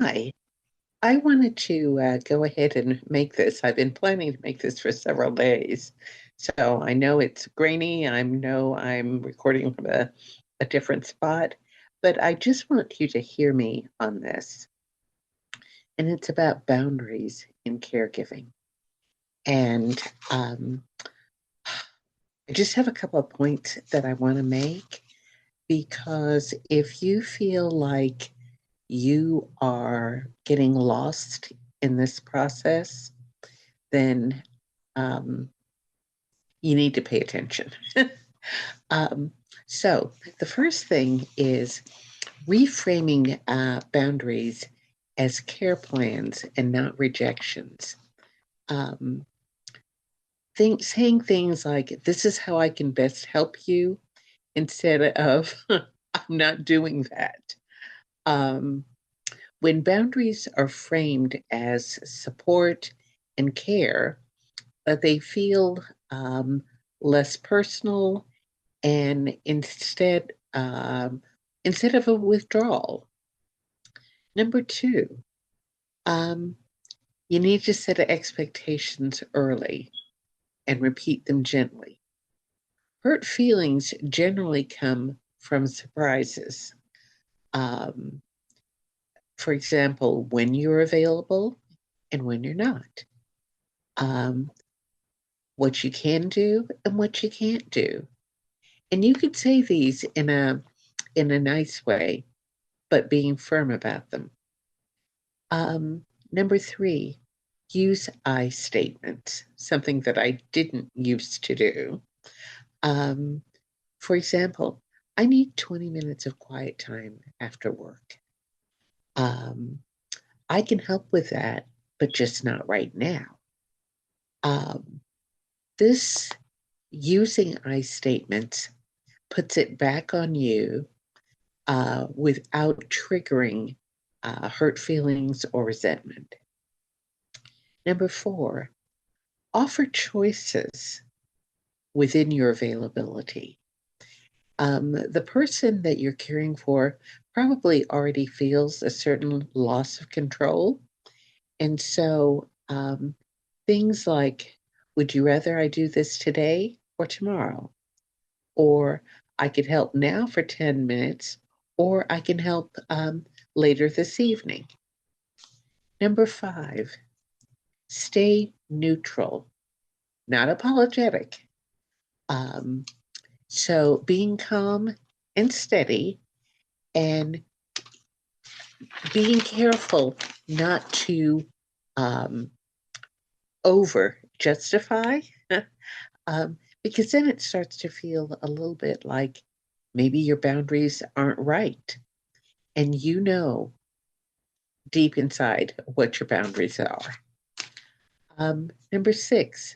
Hi, I wanted to go ahead and make this. I've been planning to make this for several days. So I know it's grainy. I know I'm recording from a different spot, but I just want you to hear me on this. And it's about boundaries in caregiving. And I just have a couple of points that I want to make because if you feel like you are getting lost in this process, then um, you need to pay attention. um, so, the first thing is reframing boundaries as care plans and not rejections. Um, saying things like, "This is how I can best help you," instead of, "I'm not doing that." Um, when boundaries are framed as support and care, they feel less personal and instead of a withdrawal. Number two, um, you need to set expectations early and repeat them gently. Hurt feelings generally come from surprises. Um, for example, when you're available and when you're not. Um, what you can do and what you can't do. And you could say these in a nice way, but being firm about them. Number three, use I statements, something that I didn't used to do. Um, for example, I need 20 minutes of quiet time after work. Um, I can help with that, but just not right now. Um, this using I statements puts it back on you without triggering hurt feelings or resentment. Number four, offer choices within your availability. The person that you're caring for probably already feels a certain loss of control. And so things like, would you rather I do this today or tomorrow? Or I could help now for 10 minutes, or I can help later this evening. Number five, stay neutral, not apologetic. Um, so being calm and steady and being careful not to um, over justify, because then it starts to feel a little bit like maybe your boundaries aren't right. And you know deep inside what your boundaries are. Number six,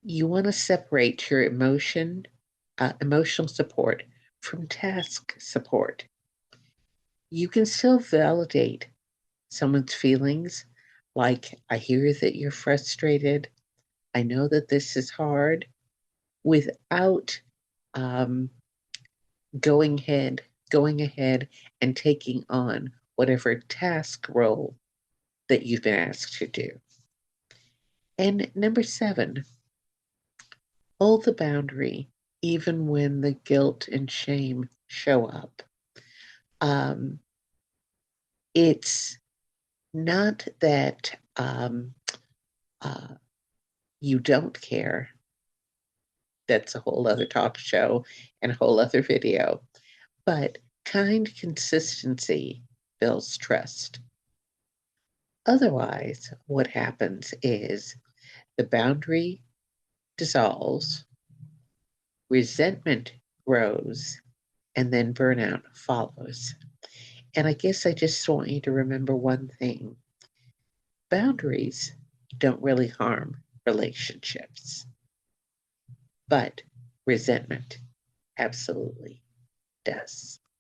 you want to separate your emotional support from task support. You can still validate someone's feelings, like, I hear that you're frustrated. I know that this is hard, without um, going ahead, going ahead and taking on whatever task role that you've been asked to do. And number seven, hold the boundary even when the guilt and shame show up. Um, it's not that uh, you don't care. That's a whole other talk show and a whole other video. But kind consistency builds trust. Otherwise, what happens is the boundary dissolves, resentment grows, and then burnout follows. And I guess I just want you to remember one thing: boundaries don't really harm relationships, but resentment absolutely does.